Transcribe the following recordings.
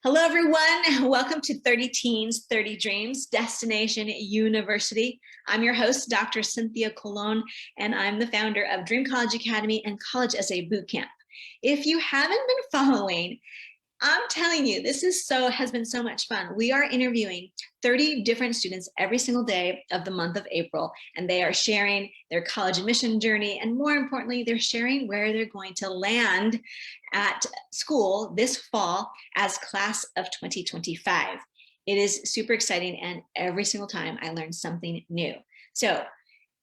Hello, everyone. Welcome to 30 Teens, 30 Dreams, Destination University. I'm your host, Dr. Cynthia Colon, and I'm the founder of Dream College Academy and College Essay Bootcamp. If you haven't been following, I'm telling you, has been so much fun. We are interviewing 30 different students every single day of the month of April, and they are sharing their college admission journey, and more importantly, they're sharing where they're going to land at school this fall as class of 2025. It is super exciting, and every single time I learn something new. So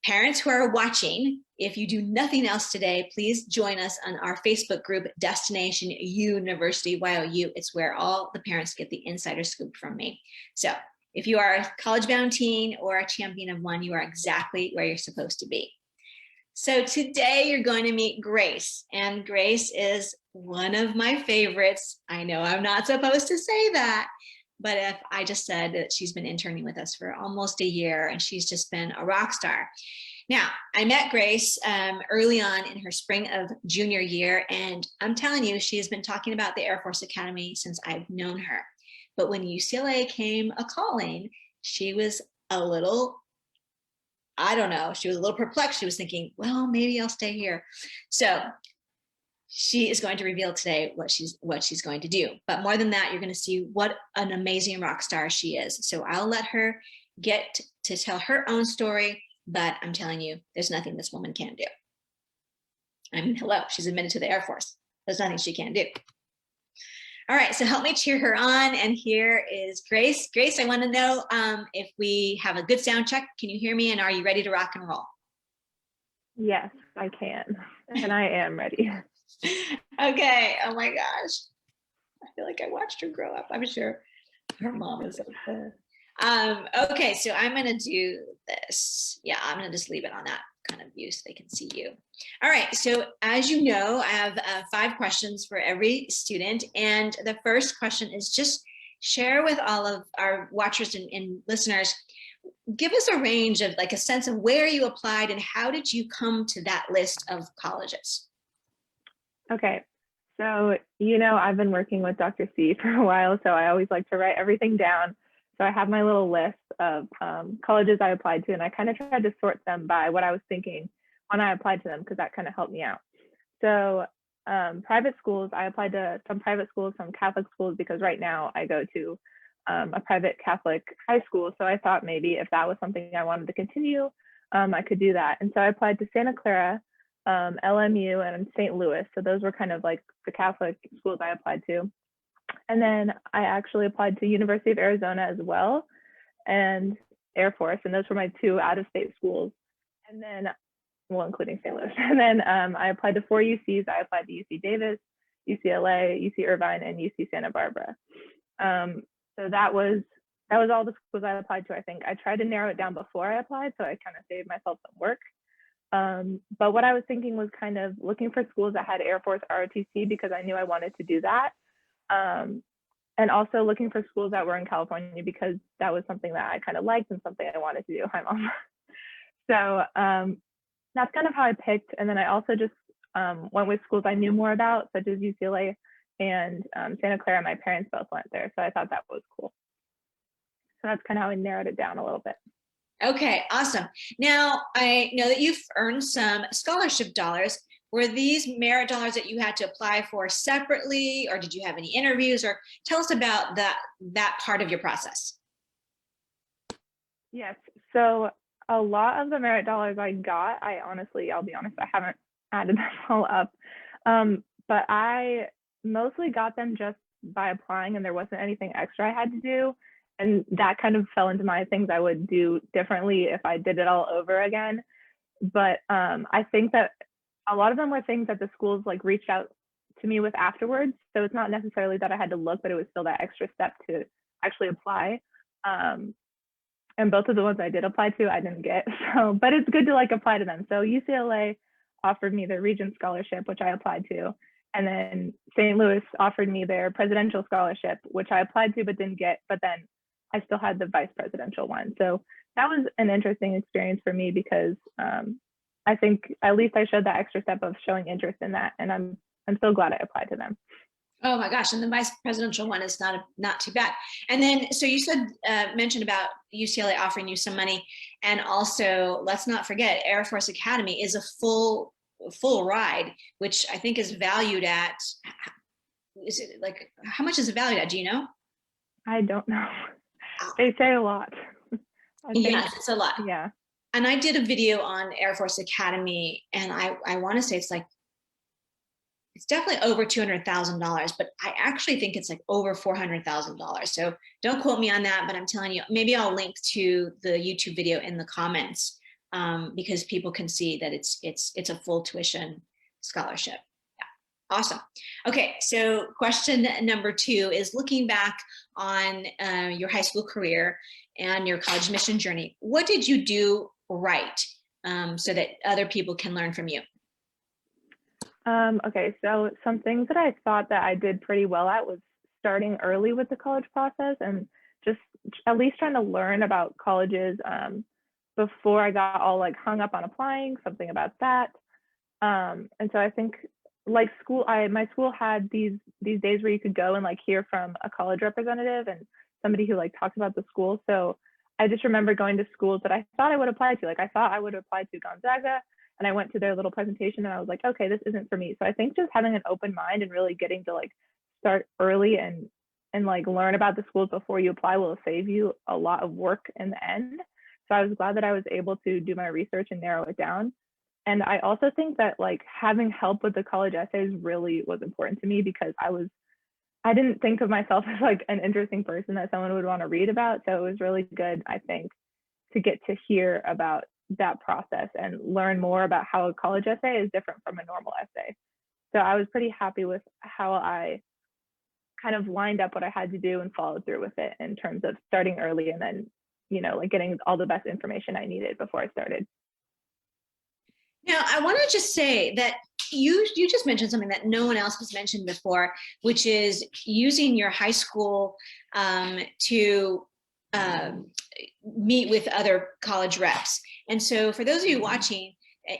parents who are watching, if you do nothing else today, please join us on our Facebook group, Destination University, YOU. It's where all the parents get the insider scoop from me. So if you are a college-bound teen or a champion of one, you are exactly where you're supposed to be. So today you're going to meet Grace, and Grace is one of my favorites. I know I'm not supposed to say that, but if I just said that she's been interning with us for almost a year and she's just been a rock star. Now, I met Grace early on in her spring of junior year, and I'm telling you, she has been talking about the Air Force Academy since I've known her. But when UCLA came a-calling, she was a little, I don't know, she was a little perplexed. She was thinking, well, maybe I'll stay here. So she is going to reveal today what she's going to do. But more than that, you're going to see what an amazing rock star she is. So I'll let her get to tell her own story, but I'm telling you, there's nothing this woman can't do. I mean, hello, she's admitted to the Air Force. There's nothing she can't do. All right, so help me cheer her on. And here is Grace. Grace, I want to know if we have a good sound check. Can you hear me? And are you ready to rock and roll? Yes, I can. And I am ready. Okay. Oh my gosh. I feel like I watched her grow up. I'm sure her mom is okay. Okay, so I'm going to do this. Yeah, I'm going to just leave it on that kind of view so they can see you. All right, so as you know, I have 5 questions for every student. And the first question is just share with all of our watchers and listeners, give us a range of like a sense of where you applied and how did you come to that list of colleges? Okay, so I've been working with Dr. C for a while, so I always like to write everything down. So I have my little list of colleges I applied to, and I kind of tried to sort them by what I was thinking when I applied to them, because that kind of helped me out. So private schools, I applied to some private schools, some Catholic schools, because right now I go to a private Catholic high school. So I thought maybe if that was something I wanted to continue, I could do that. And so I applied to Santa Clara, LMU, and St. Louis. So those were kind of like the Catholic schools I applied to. And then I actually applied to University of Arizona as well, and Air Force. And those were my 2 out-of-state schools. And then, well, including St. Louis. And then I applied to 4 UCs. I applied to UC Davis, UCLA, UC Irvine, and UC Santa Barbara. So that was all the schools I applied to, I think. I tried to narrow it down before I applied, so I kind of saved myself some work. But what I was thinking was kind of looking for schools that had Air Force ROTC, because I knew I wanted to do that. And also looking for schools that were in California, because that was something that I kind of liked and something I wanted to do. Hi, Mom. So that's kind of how I picked. And then I also just went with schools I knew more about, such as UCLA and Santa Clara. My parents both went there, so I thought that was cool. So that's kind of how I narrowed it down a little bit. Okay, awesome. Now, I know that you've earned some scholarship dollars. Were these merit dollars that you had to apply for separately, or did you have any interviews? Or tell us about that part of your process. Yes, so a lot of the merit dollars I got, I'll be honest, I haven't added them all up. But I mostly got them just by applying, and there wasn't anything extra I had to do. And that kind of fell into my things I would do differently if I did it all over again. But I think that a lot of them were things that the schools like reached out to me with afterwards. So it's not necessarily that I had to look, but it was still that extra step to actually apply. And both of the ones I did apply to, I didn't get. So, but it's good to like apply to them. So UCLA offered me their Regent Scholarship, which I applied to. And then St. Louis offered me their Presidential Scholarship, which I applied to but didn't get. But then I still had the Vice Presidential one. So that was an interesting experience for me, because I think at least I showed that extra step of showing interest in that. And I'm so glad I applied to them. Oh my gosh, and the vice presidential one is not too bad. And then, so you said, mentioned about UCLA offering you some money, and also let's not forget Air Force Academy is a full ride, which I think is valued at, is it like, how much is it valued at? Do you know? I don't know. They say a lot. I think, Yes, it's a lot. yeah. And I did a video on Air Force Academy, and I want to say it's definitely over $200,000, but I actually think it's like over $400,000. So don't quote me on that, but I'm telling you, maybe I'll link to the YouTube video in the comments, because people can see that it's a full tuition scholarship. Yeah, awesome. Okay, so question number 2 is looking back on your high school career and your college mission journey. What did you do right, so that other people can learn from you? Okay, so some things that I thought that I did pretty well at was starting early with the college process and just at least trying to learn about colleges before I got all like hung up on applying, something about that. And so I think like my school had these days where you could go and like hear from a college representative and somebody who like talked about the school. So I just remember going to schools that I thought I would apply to. Like I thought I would apply to Gonzaga, and I went to their little presentation and I was like, okay, this isn't for me. So I think just having an open mind and really getting to like start early and like learn about the schools before you apply will save you a lot of work in the end. So I was glad that I was able to do my research and narrow it down. And I also think that like having help with the college essays really was important to me because I didn't think of myself as like an interesting person that someone would want to read about. So it was really good, I think, to get to hear about that process and learn more about how a college essay is different from a normal essay. So I was pretty happy with how I kind of lined up what I had to do and followed through with it in terms of starting early and then, like getting all the best information I needed before I started. Now, I want to just say that you just mentioned something that no one else has mentioned before, which is using your high school to meet with other college reps. And so for those of you watching,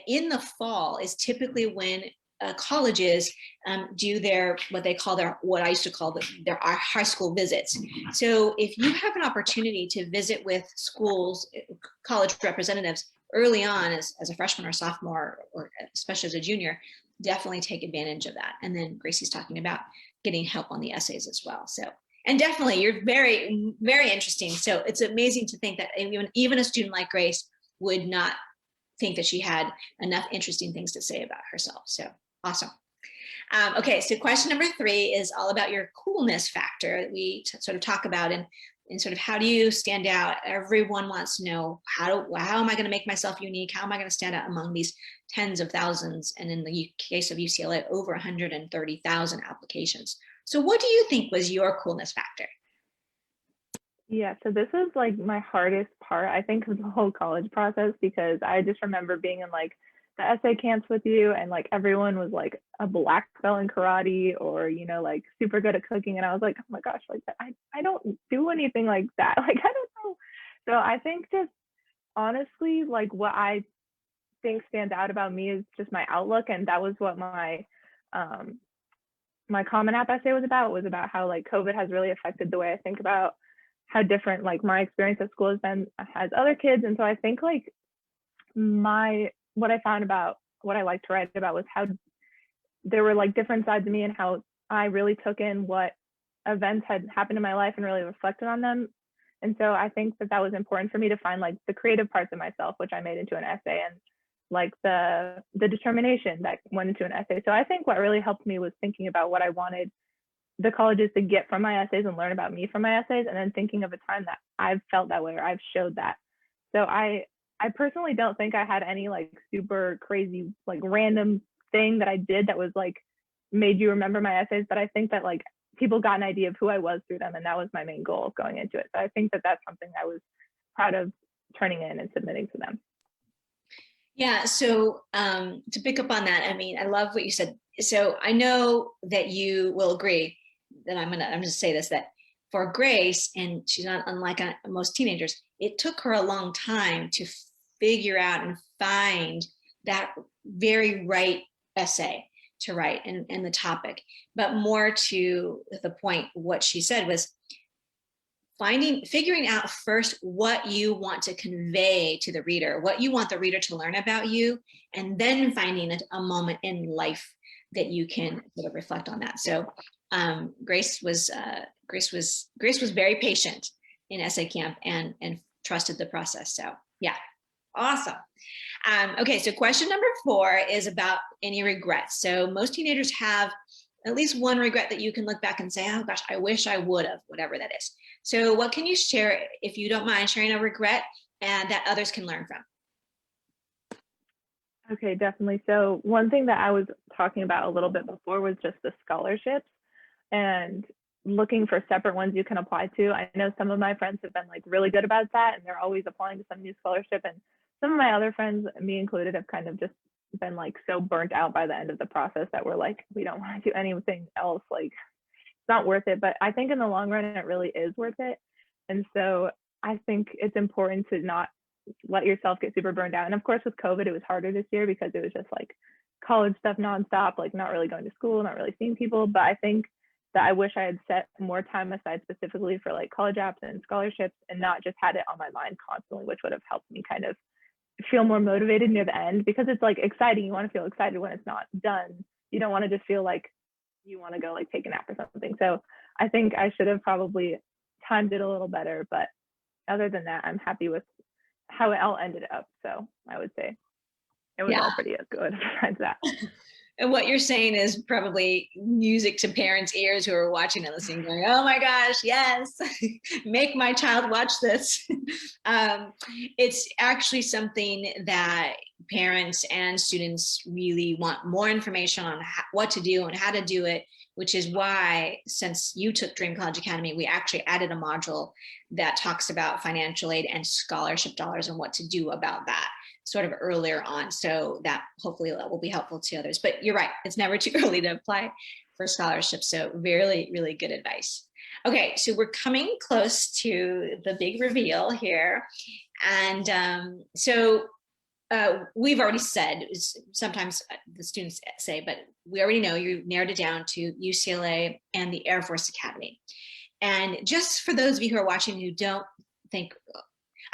in the fall is typically when colleges do what I used to call their high school visits. So if you have an opportunity to visit with schools, college representatives early on as a freshman or sophomore, or especially as a junior, definitely take advantage of that. And then Gracie's talking about getting help on the essays as well. So, and definitely you're very, very interesting. So it's amazing to think that even a student like Grace would not think that she had enough interesting things to say about herself. So awesome. Okay, so question number 3 is all about your coolness factor that we sort of talk about, and sort of how do you stand out? Everyone wants to know, how am I going to make myself unique? How am I going to stand out among these tens of thousands? And in the case of UCLA, over 130,000 applications. So what do you think was your coolness factor? Yeah, so this is like my hardest part, I think, of the whole college process, because I just remember being in like the essay camps with you and like everyone was like a black belt in karate or, like super good at cooking. And I was like, oh my gosh, like I don't do anything like that. Like, I don't know. So I think just honestly, like what I think stands out about me is just my outlook. And that was what my Common App essay was about how like COVID has really affected the way I think about how different like my experience at school has been as other kids. And so I think like what I found about what I like to write about was how there were like different sides of me and how I really took in what events had happened in my life and really reflected on them. And so I think that was important for me to find like the creative parts of myself, which I made into an essay, and like the determination that went into an essay. So I think what really helped me was thinking about what I wanted the colleges to get from my essays and learn about me from my essays, and then thinking of a time that I've felt that way or I've showed that. So I personally don't think I had any like super crazy like random thing that I did that was like made you remember my essays, but I think that like people got an idea of who I was through them, and that was my main goal of going into it. So I think that that's something I was proud of turning in and submitting to them. Yeah, so to pick up on that, I mean, I love what you said. So I know that you will agree that I'm gonna say this, that for Grace, and she's not unlike most teenagers, it took her a long time to figure out and find that very right essay to write and the topic, but more to the point, what she said was figuring out first what you want to convey to the reader, what you want the reader to learn about you, and then finding a moment in life that you can sort of reflect on that. So Grace was very patient in essay camp and trusted the process. So yeah, awesome. Okay, so question number 4 is about any regrets. So most teenagers have at least one regret that you can look back and say, oh gosh, I wish I would have, whatever that is. So what can you share, if you don't mind sharing a regret and that others can learn from? Okay, definitely. So one thing that I was talking about a little bit before was just the scholarships and looking for separate ones you can apply to. I know some of my friends have been like really good about that and they're always applying to some new scholarship, and some of my other friends, me included, have kind of just been like so burnt out by the end of the process that we're like, we don't want to do anything else. Like, it's not worth it. But I think in the long run, it really is worth it. And so I think it's important to not let yourself get super burned out. And of course, with COVID, it was harder this year because it was just like college stuff nonstop, like not really going to school, not really seeing people. But I think that I wish I had set more time aside specifically for like college apps and scholarships and not just had it on my mind constantly, which would have helped me kind of feel more motivated near the end, because it's like exciting. You want to feel excited when it's not done. You don't want to just feel like you want to go like take a nap or something. So I think I should have probably timed it a little better, but other than that, I'm happy with how it all ended up. So I would say it was all pretty good besides that. And what you're saying is probably music to parents' ears who are watching and listening, going, oh my gosh, yes, make my child watch this. It's actually something that parents and students really want more information on what to do and how to do it, which is why, since you took Dream College Academy, we actually added a module that talks about financial aid and scholarship dollars and what to do about that sort of earlier on. So that hopefully that will be helpful to others. But you're right, it's never too early to apply for scholarships. So really, really good advice. Okay, so we're coming close to the big reveal here. And we've already said, sometimes the students say, but we already know you narrowed it down to UCLA and the Air Force Academy. And just for those of you who are watching who don't think,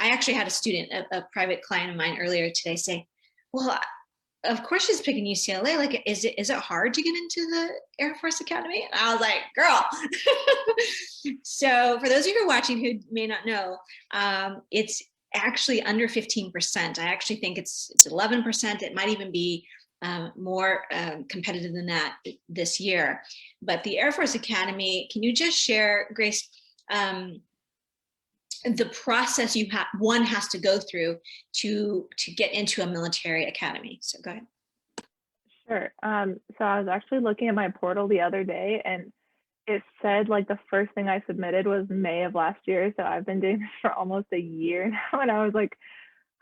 I actually had a student, a private client of mine earlier today say, well, of course she's picking UCLA. Like, is it hard to get into the Air Force Academy? And I was like, girl. So for those of you who are watching who may not know, it's actually under 15%. I actually think it's 11%. It might even be more competitive than that this year. But the Air Force Academy, can you just share, Grace, the process one has to go through to get into a military academy? So go ahead. Sure. So I was actually looking at my portal the other day, and it said like the first thing I submitted was May of last year. So I've been doing this for almost a year now, and I was like,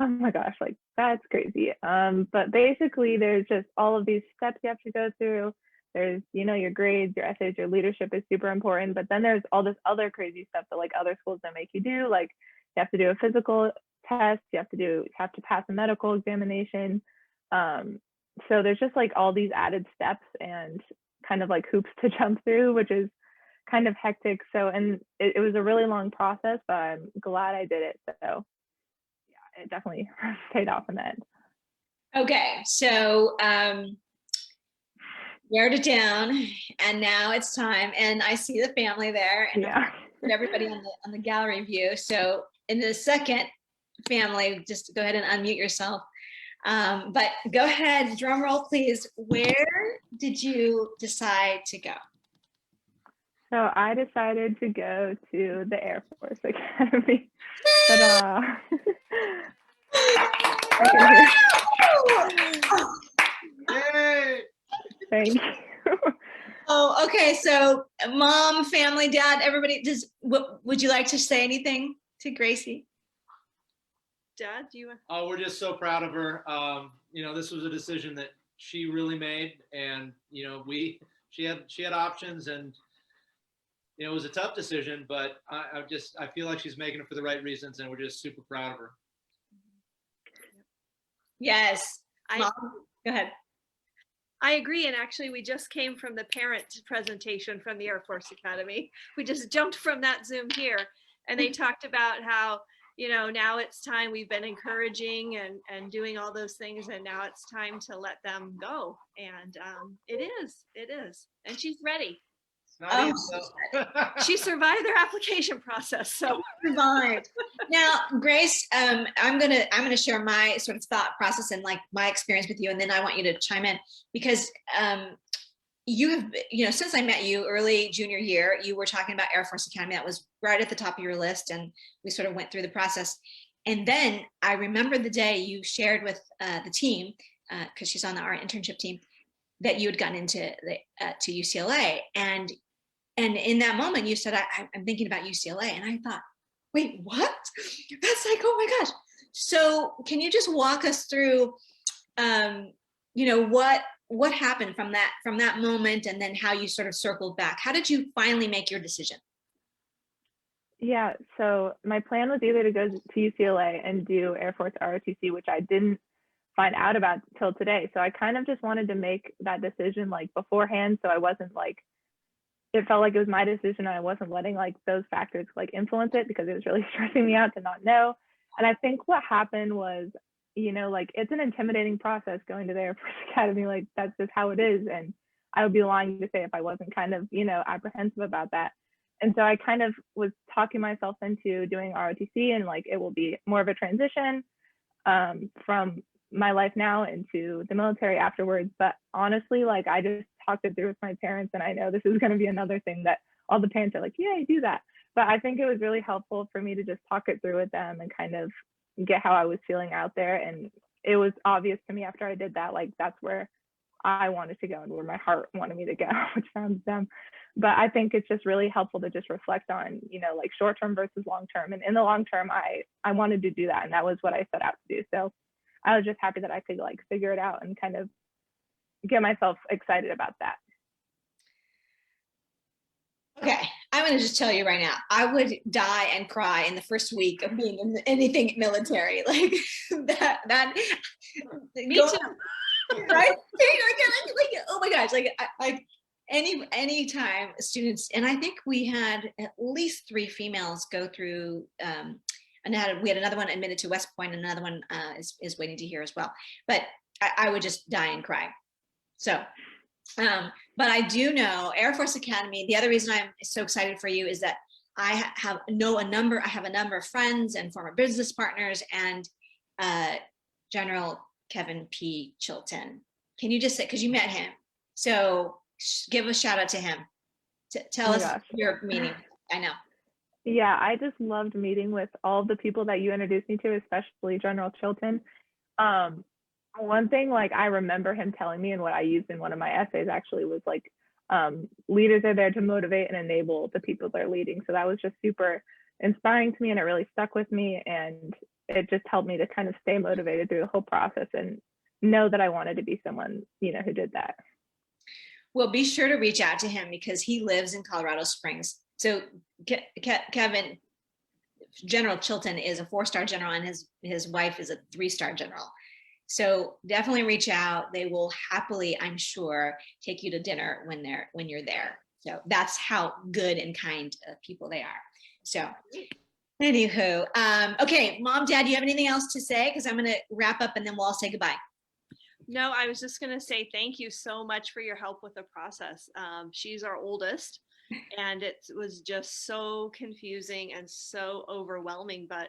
oh my gosh, like that's crazy. But basically there's just all of these steps you have to go through. There's, your grades, your essays, your leadership is super important, but then there's all this other crazy stuff that like other schools don't make you do. Like you have to do a physical test, you have to pass a medical examination. So there's just like all these added steps and kind of like hoops to jump through, which is kind of hectic. So, and it was a really long process, but I'm glad I did it. So yeah, it definitely paid off in the end. Okay, so narrowed it down, and now it's time. And I see the family there, and put everybody on the gallery view. So in the second family, just go ahead and unmute yourself. But go ahead, drum roll, please. Where did you decide to go? So I decided to go to the Air Force Academy. But I can hear. Thank you. Oh, okay. So mom, family, dad, everybody, would you like to say anything to Gracie? Dad, do you? Oh, we're just so proud of her. This was a decision that she really made, and she had options, and it was a tough decision, but I feel like she's making it for the right reasons, and we're just super proud of her. Yes. Mom, go ahead. I agree. And actually, we just came from the parent presentation from the Air Force Academy. We just jumped from that Zoom here, and they talked about how, you know, now it's time. We've been encouraging and doing all those things, and now it's time to let them go. And it is. And she's ready. It's not easy, though. She survived their application process. So Survived. Now, Grace, I'm gonna share my sort of thought process and like my experience with you, and then I want you to chime in, because you have, you know, since I met you early junior year, you were talking about Air Force Academy. That was right at the top of your list, and we sort of went through the process. And then I remember the day you shared with the team, because she's on our internship team, that you had gotten into to UCLA, and in that moment you said, I'm thinking about UCLA, and I thought, wait, what? That's like, oh my gosh. So can you just walk us through, you know, what happened from that moment, and then how you sort of circled back? How did you finally make your decision? Yeah, so my plan was either to go to UCLA and do Air Force ROTC, which I didn't find out about till today. So I kind of just wanted to make that decision like beforehand, so I wasn't like, it felt like it was my decision and I wasn't letting like those factors like influence it, because it was really stressing me out to not know. And I think what happened was, you know, like it's an intimidating process going to the Air Force Academy. Like that's just how it is. And I would be lying to say if I wasn't kind of, you know, apprehensive about that. And so I kind of was talking myself into doing ROTC, and like it will be more of a transition from my life now into the military afterwards. But honestly, like I just talked it through with my parents, and I know this is going to be another thing that all the parents are like, yeah, you do that. But I think it was really helpful for me to just talk it through with them and kind of get how I was feeling out there. And it was obvious to me after I did that, like that's where I wanted to go and where my heart wanted me to go, which sounds dumb. But I think it's just really helpful to just reflect on, you know, like short term versus long term. And in the long term, I wanted to do that, and that was what I set out to do. So I was just happy that I could like figure it out and kind of get myself excited about that. Okay, I'm going to just tell you right now, I would die and cry in the first week of being in anything military, like that. Me too. Right? Like, oh my gosh, like any time students, and I think we had at least 3 females go through, and we had another one admitted to West Point, and another one is waiting to hear as well. But I would just die and cry. So, but I do know Air Force Academy. The other reason I'm so excited for you is that I have a number of friends and former business partners, and General Kevin P. Chilton. Can you just say, because you met him, so give a shout out to him. Tell us your meeting. I know. Yeah, I just loved meeting with all of the people that you introduced me to, especially General Chilton. One thing like I remember him telling me, and what I used in one of my essays actually, was like, leaders are there to motivate and enable the people they're leading. So that was just super inspiring to me, and it really stuck with me, and it just helped me to kind of stay motivated through the whole process and know that I wanted to be someone, you know, who did that. Well, be sure to reach out to him, because he lives in Colorado Springs. So Kevin, General Chilton is a 4-star general, and his wife is a 3-star general. So definitely reach out. They will happily, I'm sure, take you to dinner when you're there. So that's how good and kind of people they are. So anywho, okay, Mom, Dad, do you have anything else to say? Because I'm going to wrap up, and then we'll all say goodbye. No, I was just going to say thank you so much for your help with the process. She's our oldest, and it was just so confusing and so overwhelming, but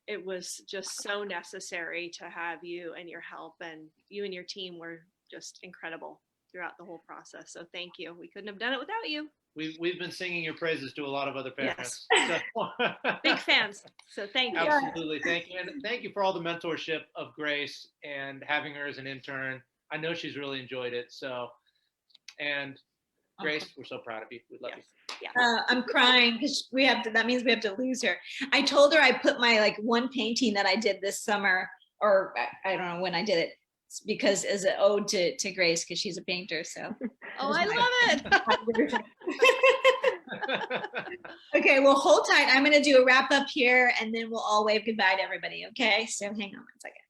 it was just so necessary to have you and your help, and you and your team were just incredible throughout the whole process. So thank you. We couldn't have done it without you. We've been singing your praises to a lot of other parents. Yes. So. Big fans. So thank you. Absolutely. Thank you. And thank you for all the mentorship of Grace and having her as an intern. I know she's really enjoyed it. So, and Grace, we're so proud of you. We love you. Yeah. I'm crying because that means we have to lose her. I told her I put my like one painting that I did this summer, or I don't know when I did it, because as an ode to Grace, because she's a painter. So oh, I love it. Okay, well, hold tight. I'm going to do a wrap up here, and then we'll all wave goodbye to everybody. Okay, so hang on one second.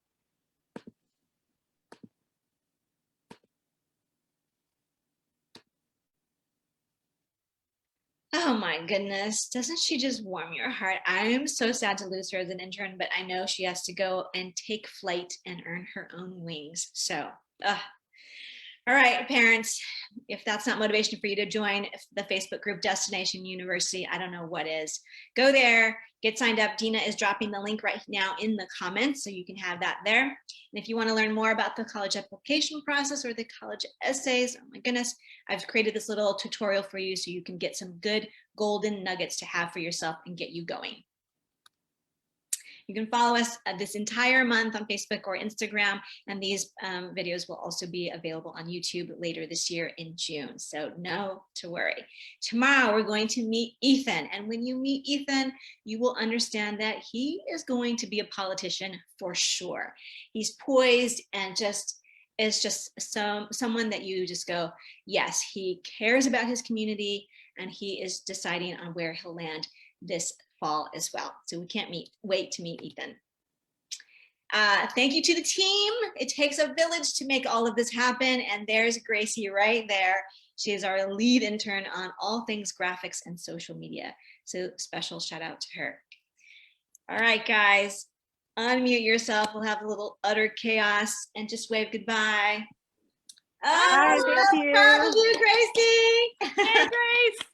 Oh my goodness, doesn't she just warm your heart? I am so sad to lose her as an intern, but I know she has to go and take flight and earn her own wings. So, all right, parents, if that's not motivation for you to join the Facebook group Destination University, I don't know what is. Go there, get signed up. Dina is dropping the link right now in the comments, so you can have that there. And if you want to learn more about the college application process or the college essays, oh my goodness, I've created this little tutorial for you so you can get some good golden nuggets to have for yourself and get you going. You can follow us this entire month on Facebook or Instagram, and these videos will also be available on YouTube later this year in June, so no to worry. Tomorrow we're going to meet Ethan, and when you meet Ethan, you will understand that he is going to be a politician for sure. He's poised and is just someone that you just go, yes, he cares about his community, and he is deciding on where he'll land this fall as well. So we can't wait to meet Ethan. Thank you to the team. It takes a village to make all of this happen. And there's Gracie right there. She is our lead intern on all things graphics and social media. So special shout out to her. All right, guys, unmute yourself. We'll have a little utter chaos and just wave goodbye. Bye, thank you. Proud of you, Gracie. Hey, Grace.